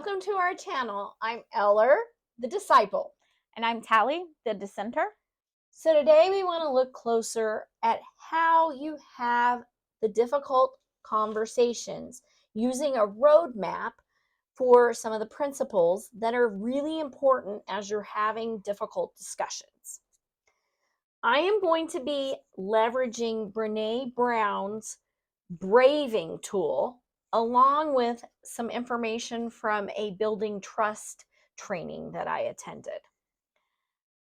Welcome to our channel. I'm Eller, the Disciple. And I'm Tally, the Dissenter. So today we want to look closer at how you have the difficult conversations using a roadmap for some of the principles that are really important as you're having difficult discussions. I am going to be leveraging Brene Brown's BRAVING tool along with some information from a building trust training that I attended.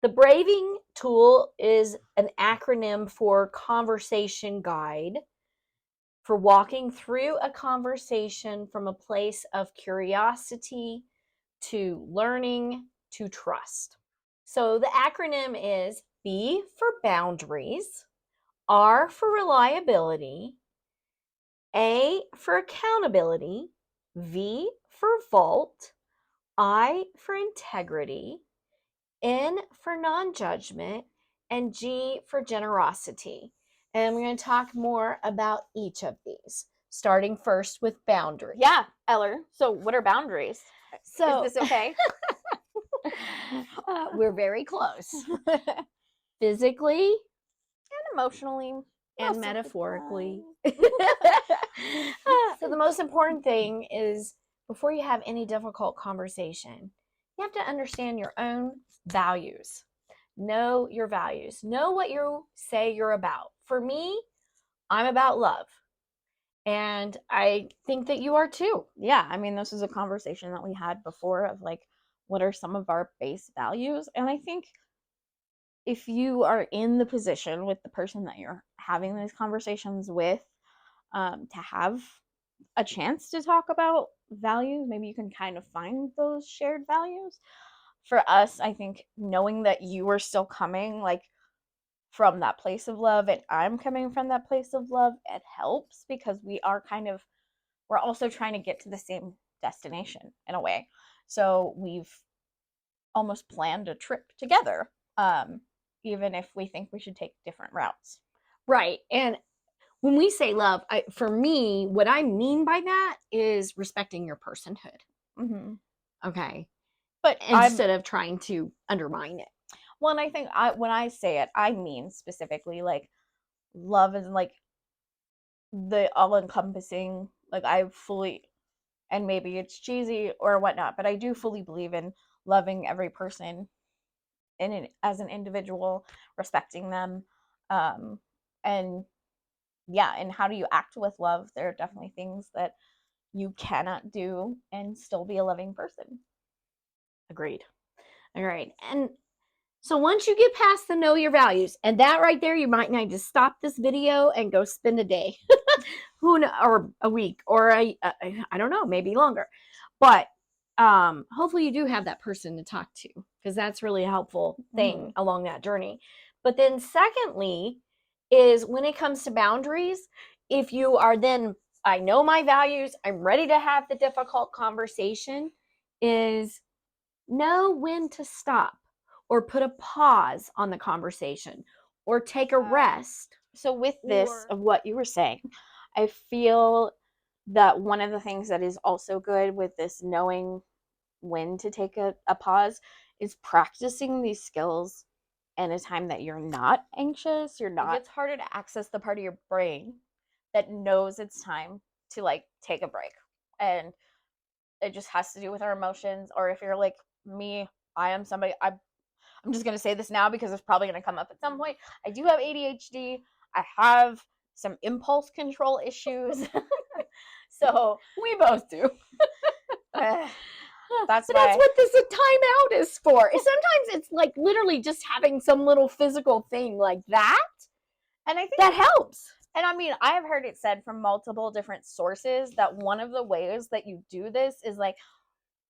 The BRAVING tool is an acronym for conversation guide for walking through a conversation from a place of curiosity to learning to trust. So the acronym is B for boundaries, R for reliability, A for accountability, V for vault, I for integrity, N for non-judgement, and G for generosity. And we're going to talk more about each of these, starting first with boundaries. Yeah, Eller. So what are boundaries? So Is this okay? we're very close. Physically And emotionally. and metaphorically. So the most important thing is before you have any difficult conversation, you have to understand your own values. Know your values. Know what you say you're about. For me, I'm about love. And I think that you are too. Yeah, I mean, this is a conversation that we had before of like, what are some of our base values? And I think if you are in the position with the person that you're having these conversations with, to have a chance to talk about values, maybe you can kind of find those shared values. For us, I think knowing that you are still coming like from that place of love and I'm coming from that place of love, it helps because we're also trying to get to the same destination in a way. So we've almost planned a trip together, even if we think we should take different routes. Right. And when we say love, for me, what I mean by that is respecting your personhood. Mm-hmm. Okay. But instead of trying to undermine it. Well, and I think when I say it, I mean specifically like love is like the all-encompassing, like I fully, and maybe it's cheesy or whatnot, but I do fully believe in loving every person as an individual, respecting them, and yeah, and how do you act with love? There are definitely things that you cannot do and still be a loving person. Agreed. All right. And so once you get past the know your values, and that right there, you might need to stop this video and go spend a day, or a week, or I don't know, maybe longer. But hopefully you do have that person to talk to, because that's really a helpful thing along that journey. But then secondly is when it comes to boundaries, if you are then, I know my values, I'm ready to have the difficult conversation, is know when to stop or put a pause on the conversation or take a rest. So with this, of what you were saying, I feel that one of the things that is also good with this knowing when to take a pause is practicing these skills in a time that you're not anxious, it's harder to access the part of your brain that knows it's time to like take a break. And it just has to do with our emotions. Or if you're like me, I am somebody, I'm just going to say this now because it's probably going to come up at some point. I do have ADHD. I have some impulse control issues. So we both do. That's what this timeout is for. Sometimes it's like literally just having some little physical thing like that. And I think that helps. And I mean, I have heard it said from multiple different sources that one of the ways that you do this is like,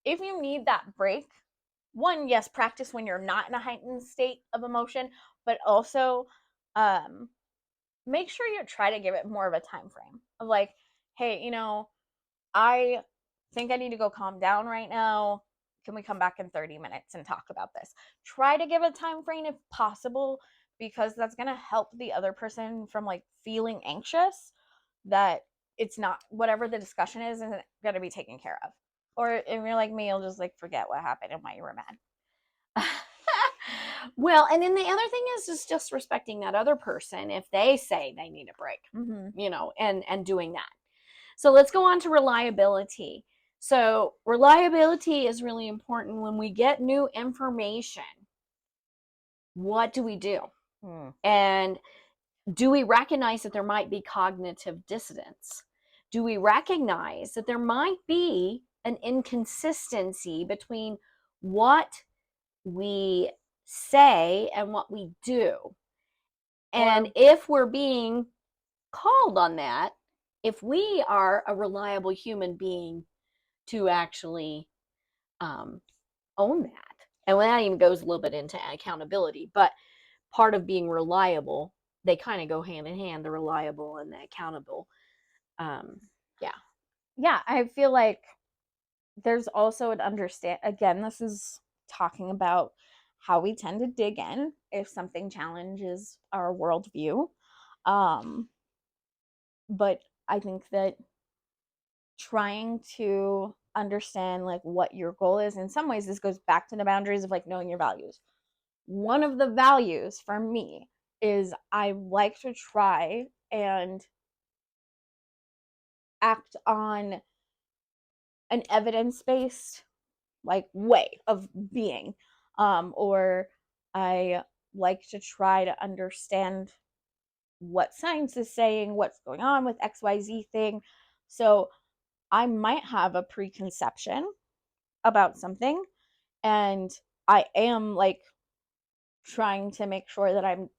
if you need that break, one, yes, practice when you're not in a heightened state of emotion, but also make sure you try to give it more of a time frame of like, hey, I think I need to go calm down right now. Can we come back in 30 minutes and talk about this? Try to give a time frame if possible, because that's going to help the other person from like feeling anxious that it's not, whatever the discussion is, isn't going to be taken care of. Or if you're like me, you'll just like forget what happened and why you were mad. Well, and then the other thing is just respecting that other person if they say they need a break, and doing that. So let's go on to reliability. So reliability is really important. When we get new information, what do we do? And do we recognize that there might be cognitive dissonance? Do we recognize that there might be an inconsistency between what we say and what we do? And if we're being called on that, if we are a reliable human being to actually own that, and that even goes a little bit into accountability, but part of being reliable, they kind of go hand in hand, the reliable and the accountable. Yeah, I feel like there's also an again, this is talking about how we tend to dig in if something challenges our worldview. But I think that trying to understand like what your goal is, in some ways this goes back to the boundaries of like knowing your values. One of the values for me is I like to try and act on an evidence-based like way of being, or I like to try to understand what science is saying, what's going on with XYZ thing. So I might have a preconception about something, and I am like trying to make sure that I'm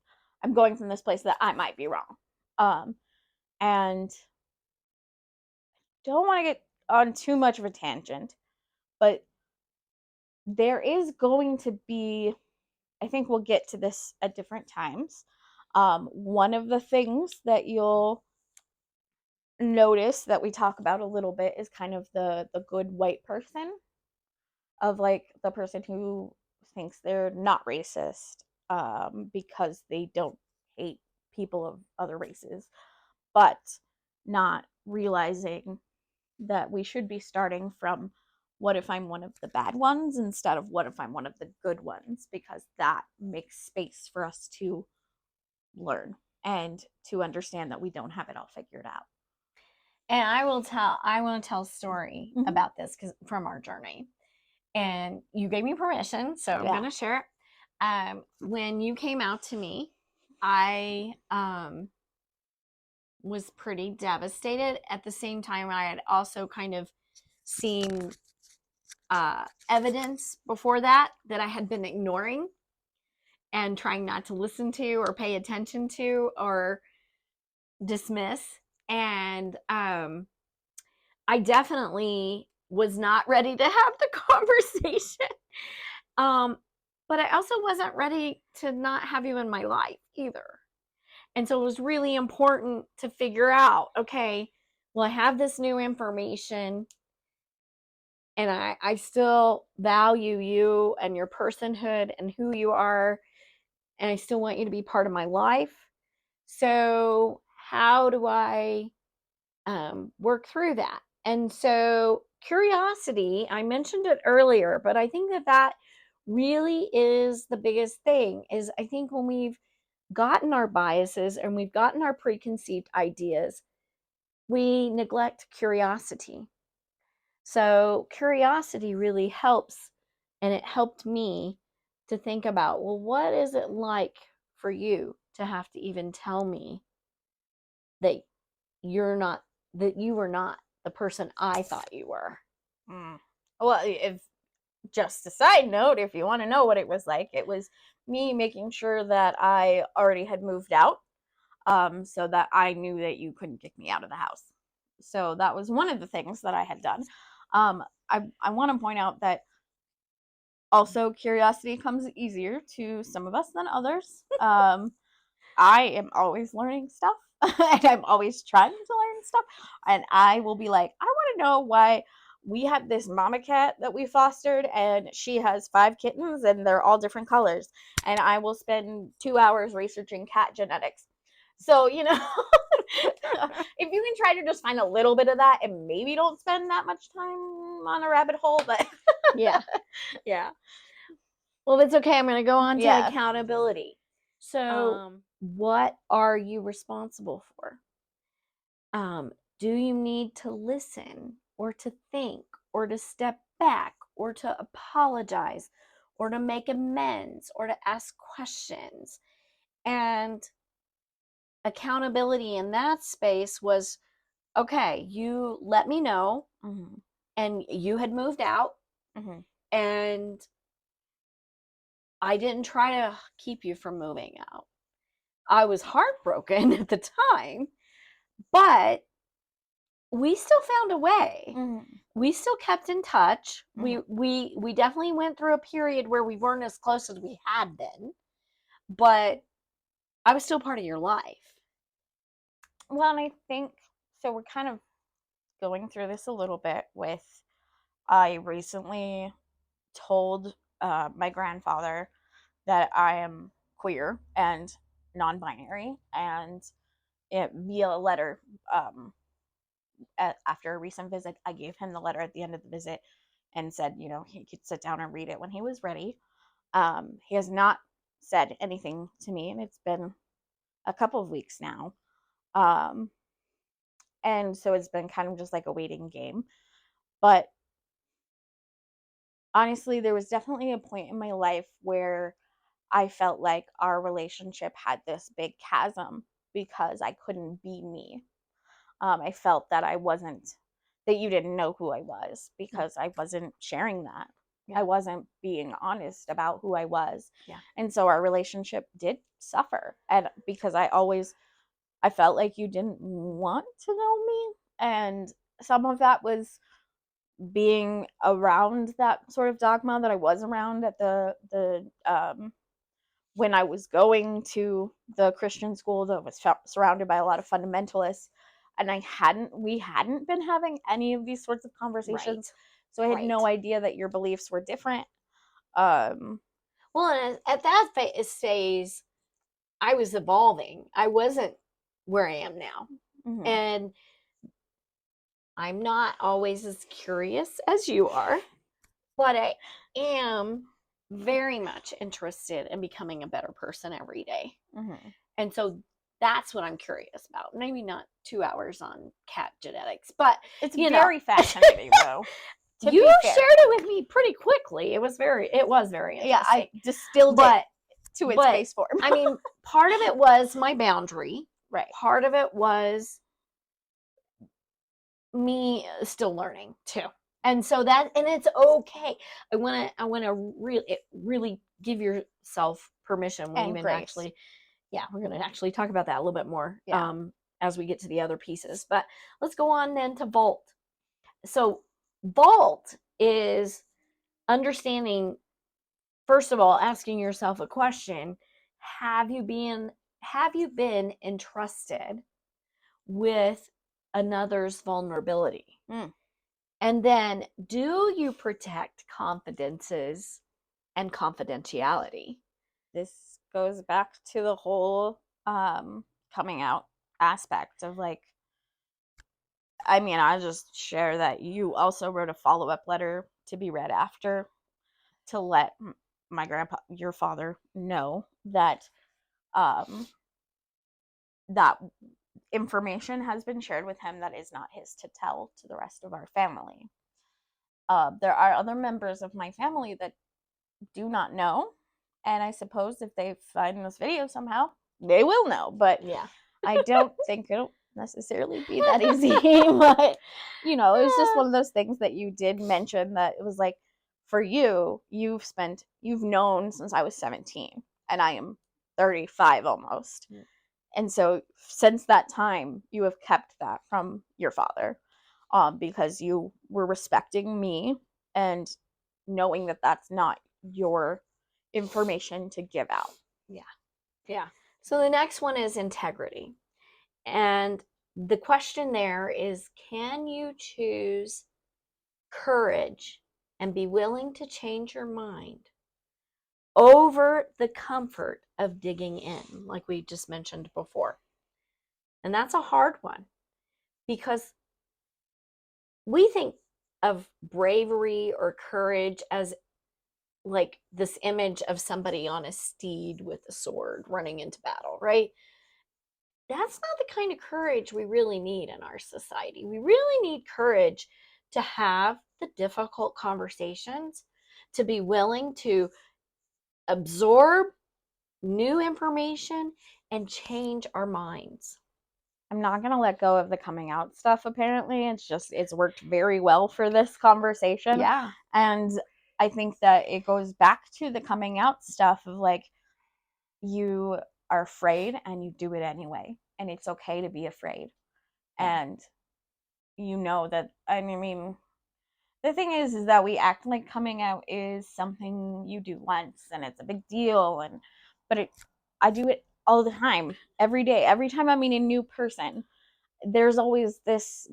going from this place that I might be wrong, and don't want to get on too much of a tangent, but there is going to be, I think we'll get to this at different times. One of the things that you'll notice that we talk about a little bit is kind of the good white person, of like the person who thinks they're not racist, because they don't hate people of other races, but not realizing that we should be starting from what if I'm one of the bad ones instead of what if I'm one of the good ones, because that makes space for us to learn and to understand that we don't have it all figured out. And I want to tell a story about this from our journey. And you gave me permission, so I'm going to share it. When you came out to me, I was pretty devastated. At the same time, I had also kind of seen evidence before that I had been ignoring and trying not to listen to or pay attention to or dismiss. And I definitely was not ready to have the conversation. But I also wasn't ready to not have you in my life either. And so it was really important to figure out, okay, well, I have this new information and I still value you and your personhood and who you are. And I still want you to be part of my life. So how do I work through that? And so curiosity, I mentioned it earlier, but I think that really is the biggest thing. Is I think when we've gotten our biases and we've gotten our preconceived ideas, we neglect curiosity. So curiosity really helps, and it helped me to think about, well, what is it like for you to have to even tell me that you were not the person I thought you were? Well, if just a side note, if you want to know what it was like, it was me making sure that I already had moved out, so that I knew that you couldn't kick me out of the house. So that was one of the things that I had done. I want to point out that also curiosity comes easier to some of us than others. I am always learning stuff and I'm always trying to learn stuff. And I will be like, I want to know why we had this mama cat that we fostered and she has 5 kittens and they're all different colors. And I will spend 2 hours researching cat genetics. So, if you can try to just find a little bit of that and maybe don't spend that much time on a rabbit hole, but Yeah. Yeah. Well, it's okay. I'm going to go on to Yeah. accountability. So, what are you responsible for? Do you need to listen or to think or to step back or to apologize or to make amends or to ask questions? And accountability in that space was, okay, you let me know, and you had moved out, and I didn't try to keep you from moving out. I was heartbroken at the time, but we still found a way. We still kept in touch. We definitely went through a period where we weren't as close as we had been, but I was still part of your life. Well, and I think, so we're kind of going through this a little bit with, I recently told my grandfather that I am queer and non-binary, and via a letter, after a recent visit, I gave him the letter at the end of the visit and said, you know, he could sit down and read it when he was ready. He has not said anything to me, and it's been a couple of weeks now. And so it's been kind of just like a waiting game. But honestly, there was definitely a point in my life where I felt like our relationship had this big chasm because I couldn't be me. I felt that that you didn't know who I was because I wasn't sharing that. I wasn't being honest about who I was. And so our relationship did suffer. And because I felt like you didn't want to know me. And some of that was being around that sort of dogma that I was around at when I was going to the Christian school that was surrounded by a lot of fundamentalists, and we hadn't been having any of these sorts of conversations. So I had no idea that your beliefs were different. Well, and at that phase, I was evolving. I wasn't where I am now. And I'm not always as curious as you are, but I am very much interested in becoming a better person every day. And so that's what I'm curious about. Maybe not 2 hours on cat genetics, but it's very fascinating though. You shared it with me pretty quickly. It was very interesting. Yeah, I distilled it to its base form. I mean, part of it was my boundary. Right. Part of it was me still learning too. And so and it's okay. I want to really give yourself permission. We're going to actually talk about that a little bit more as we get to the other pieces. But let's go on then to vault. So vault is understanding, first of all, asking yourself a question. Have you been entrusted with another's vulnerability? And then, do you protect confidences and confidentiality? This goes back to the whole coming out aspect of like, I mean, I just share that you also wrote a follow-up letter to be read after to let my grandpa, your father, know that that information has been shared with him that is not his to tell to the rest of our family. There are other members of my family that do not know, and I suppose if they find this video somehow, they will know, but I don't think it'll necessarily be that easy. But you know, it was just one of those things that you did mention, that it was like, for you, you've known since I was 17 and I am 35 almost. And so since that time, you have kept that from your father, because you were respecting me and knowing that that's not your information to give out. Yeah. So the next one is integrity. And the question there is, can you choose courage and be willing to change your mind over the comfort of digging in, like we just mentioned before? And that's a hard one, because we think of bravery or courage as like this image of somebody on a steed with a sword running into battle, right? That's not the kind of courage we really need in our society. We really need courage to have the difficult conversations, to be willing to absorb new information and change our minds. I'm not going to let go of the coming out stuff, apparently. It's worked very well for this conversation. Yeah. And I think that it goes back to the coming out stuff of like, you are afraid and you do it anyway. And it's okay to be afraid. Yeah. And you know that, I mean, the thing is that we act like coming out is something you do once and it's a big deal. But I do it all the time, every day. Every time I meet a new person, there's always this,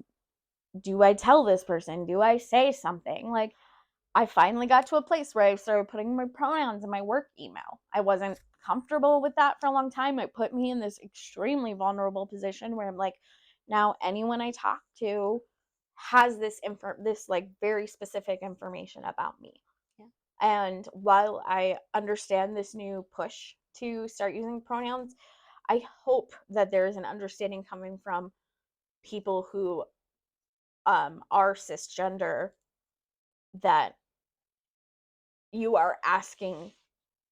do I tell this person? Do I say something? Like, I finally got to a place where I started putting my pronouns in my work email. I wasn't comfortable with that for a long time. It put me in this extremely vulnerable position where I'm like, now anyone I talk to has this like very specific information about me. Yeah. And while I understand this new push to start using pronouns, I hope that there is an understanding coming from people who are cisgender, that you are asking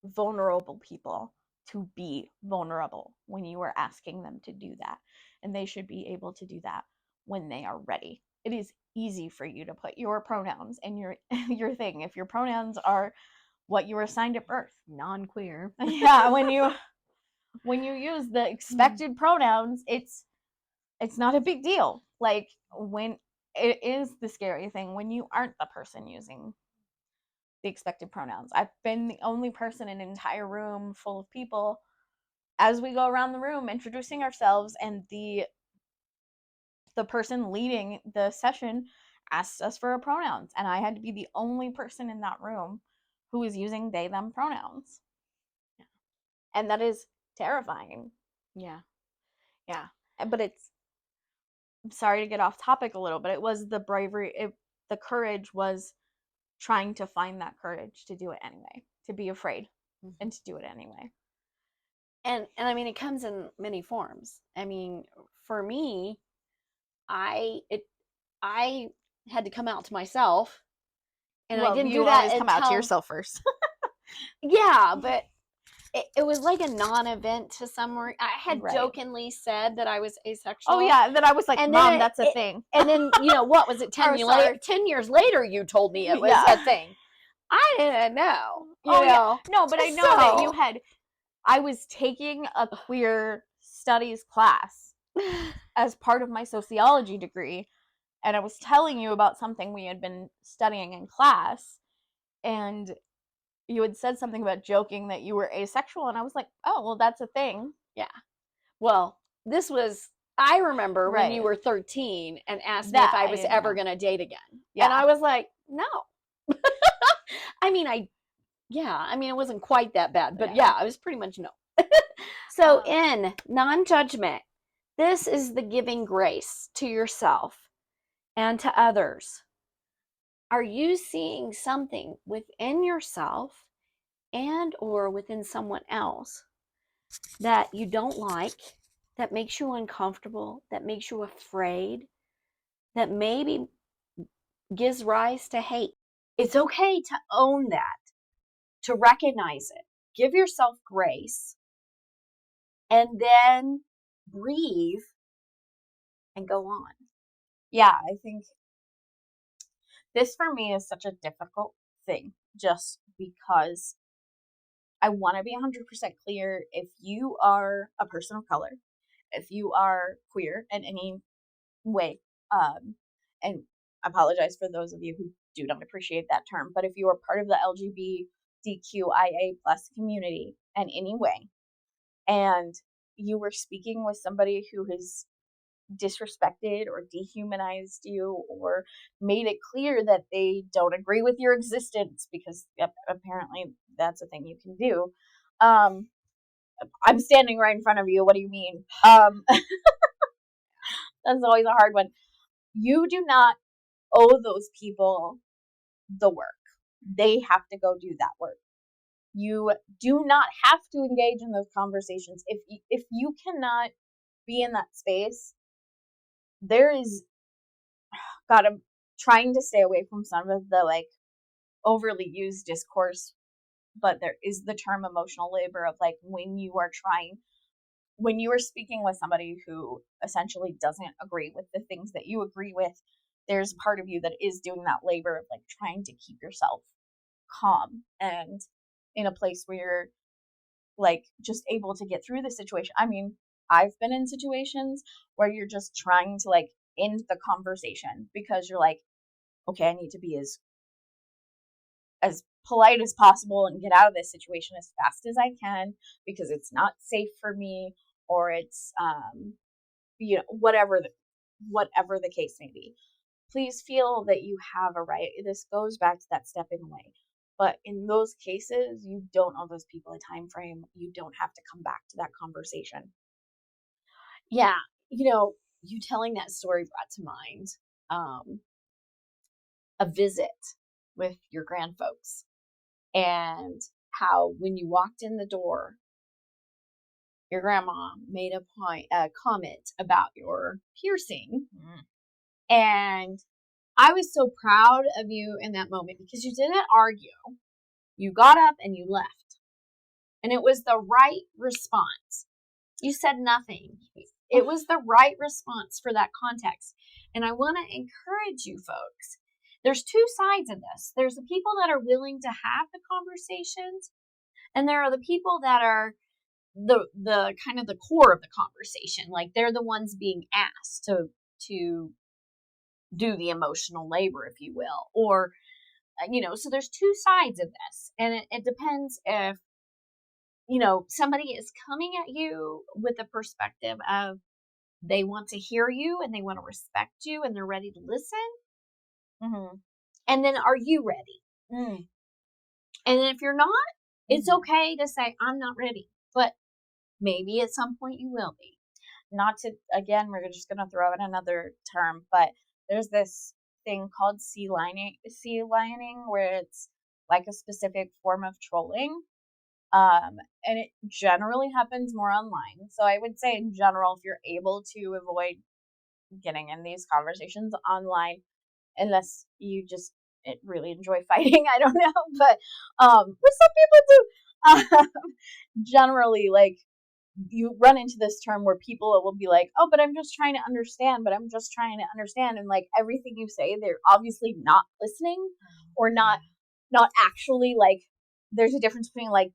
vulnerable people to be vulnerable when you are asking them to do that. And they should be able to do that when they are ready. It is easy for you to put your pronouns in your thing. If your pronouns are what you were assigned at birth. Non-queer. Yeah, when you use the expected pronouns, it's not a big deal. Like, when it is the scary thing when you aren't the person using the expected pronouns. I've been the only person in an entire room full of people as we go around the room introducing ourselves, and the person leading the session asked us for our pronouns, and I had to be the only person in that room who was using they them pronouns. Yeah. And that is terrifying. Yeah. Yeah. But I'm sorry to get off topic a little, but it was the bravery, the courage was trying to find that courage to do it anyway, to be afraid and to do it anyway. And I mean, it comes in many forms. I mean, for me, I had to come out to myself, and I didn't do You that always come out to yourself first. Yeah, but it was like a non-event to somewhere. I had Right. jokingly said that I was asexual. Oh yeah, and then I was like, and Mom, then that's a thing. And then, what was it? 10 years later, you told me it was a thing. I didn't know. Yeah. No, but I know that you So had. I was taking a queer studies class as part of my sociology degree, and I was telling you about something we had been studying in class, and you had said something about joking that you were asexual, and I was like, oh, well, that's a thing. Yeah. Well, this was, I remember when Right. you were 13 and asked me That if I I was didn't ever know. going to date again. Yeah. And I was like, no. I mean, it wasn't quite that bad, but yeah, I was pretty much no. So in non-judgment, this is the giving grace to yourself and to others. Are you seeing something within yourself and or within someone else that you don't like, that makes you uncomfortable, that makes you afraid, that maybe gives rise to hate? It's okay to own that, to recognize it. Give yourself grace and then breathe and go on. Yeah, I think this for me is such a difficult thing, just because I want to be 100% clear. If you are a person of color, if you are queer in any way, and I apologize for those of you who do not appreciate that term, but if you are part of the LGBTQIA plus community in any way, and you were speaking with somebody who has disrespected or dehumanized you or made it clear that they don't agree with your existence, because apparently that's a thing you can do. I'm standing right in front of you. What do you mean? That's always a hard one. You do not owe those people the work. They have to go do that work. You do not have to engage in those conversations. If you cannot be in that space, there is, God, I'm trying to stay away from some of the like overly used discourse, but there is the term emotional labor of like when you are speaking with somebody who essentially doesn't agree with the things that you agree with, there's part of you that is doing that labor of like trying to keep yourself calm and in a place where you're like just able to get through the situation. I mean, I've been in situations where you're just trying to like end the conversation because you're like, okay, I need to be as polite as possible and get out of this situation as fast as I can because it's not safe for me, or it's whatever the case may be. Please feel that you have a right. This goes back to that stepping away. But in those cases, you don't owe those people a time frame. You don't have to come back to that conversation. Yeah, you telling that story brought to mind a visit with your grandfolks, and how when you walked in the door, your grandma made a comment about your piercing. And I was so proud of you in that moment because you didn't argue. You got up and you left. And it was the right response. You said nothing. It was the right response for that context. And I want to encourage you folks. There's two sides of this. There's the people that are willing to have the conversations, and there are the people that are the kind of the core of the conversation. Like they're the ones being asked to do the emotional labor, if you will. Or, so there's two sides of this. And it depends if, somebody is coming at you with a perspective of they want to hear you and they want to respect you and they're ready to listen. Mm-hmm. And then are you ready? Mm. And then if you're not, it's okay to say, I'm not ready. But maybe at some point you will be. Not to, again, we're just going to throw in another term, but there's this thing called sea lining, where it's like a specific form of trolling. And it generally happens more online. So I would say in general, if you're able to avoid getting in these conversations online, unless you just really enjoy fighting, I don't know, but which some people do. Generally, like, you run into this term where people will be like, oh, but I'm just trying to understand, and like everything you say, they're obviously not listening, or not actually, like, there's a difference between like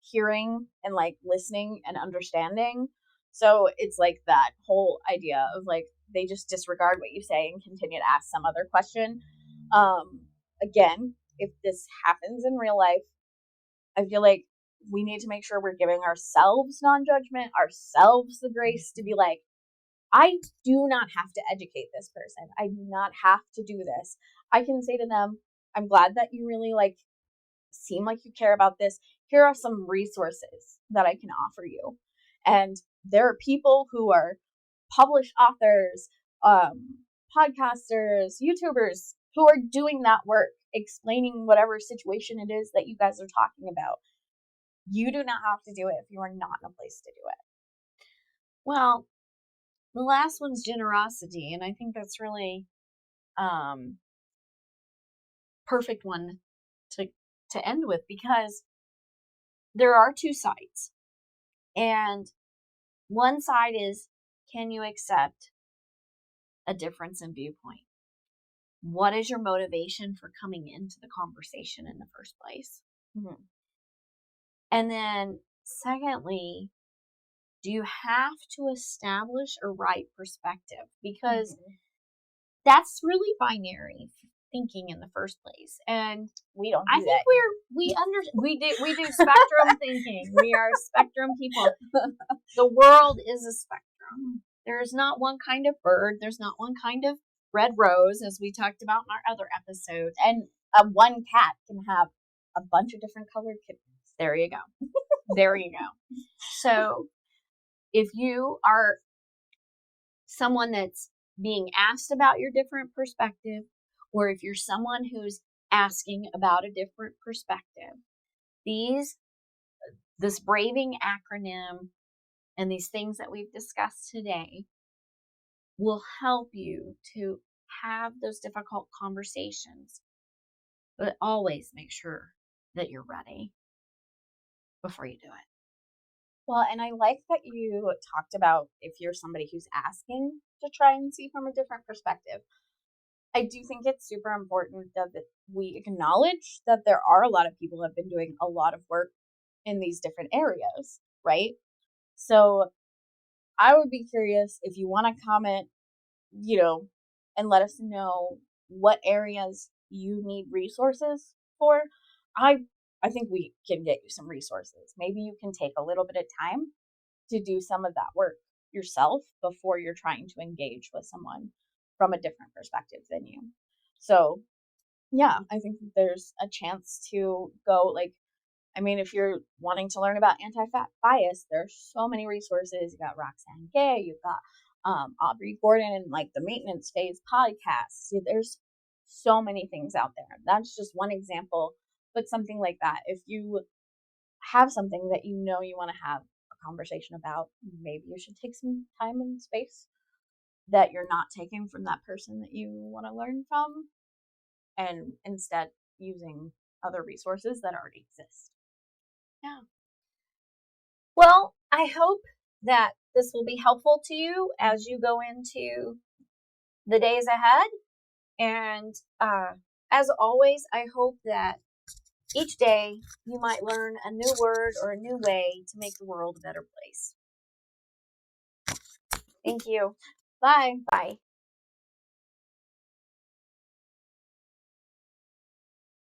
hearing and like listening and understanding. So it's like that whole idea of like they just disregard what you say and continue to ask some other question. Again, if this happens in real life, I feel like we need to make sure we're giving ourselves non-judgment, ourselves the grace to be like, I do not have to educate this person. I do not have to do this. I can say to them, I'm glad that you really like seem like you care about this. Here are some resources that I can offer you. And there are people who are published authors, podcasters, YouTubers who are doing that work, explaining whatever situation it is that you guys are talking about. You do not have to do it if you are not in a place to do it. Well, the last one's generosity, and I think that's really perfect one to end with, because there are two sides. And one side is, can you accept a difference in viewpoint? What is your motivation for coming into the conversation in the first place? Mm-hmm. And then secondly, do you have to establish a right perspective? Because that's really binary thinking in the first place. And we don't do I think that. we do spectrum thinking. We are spectrum people. The world is a spectrum. There's not one kind of bird. There's not one kind of red rose, as we talked about in our other episode. And one cat can have a bunch of different colored kittens. There you go. There you go. So if you are someone that's being asked about your different perspective, or if you're someone who's asking about a different perspective, this braving acronym and these things that we've discussed today will help you to have those difficult conversations, but always make sure that you're ready before you do it. Well, and I like that you talked about if you're somebody who's asking to try and see from a different perspective. I do think it's super important that we acknowledge that there are a lot of people who have been doing a lot of work in these different areas, right? So I would be curious if you want to comment, and let us know what areas you need resources for. I I think we can get you some resources. Maybe you can take a little bit of time to do some of that work yourself before you're trying to engage with someone from a different perspective than you. So, yeah, I think there's a chance to go if you're wanting to learn about anti-fat bias, there's so many resources. You got Roxane Gay, you've got Aubrey Gordon and the Maintenance Phase podcast. There's so many things out there. That's just one example, but something like that. If you have something that you want to have a conversation about, maybe you should take some time and space that you're not taking from that person that you want to learn from, and instead using other resources that already exist. Yeah. Well, I hope that this will be helpful to you as you go into the days ahead. And as always, I hope that each day you might learn a new word or a new way to make the world a better place. Thank you. Bye. Bye.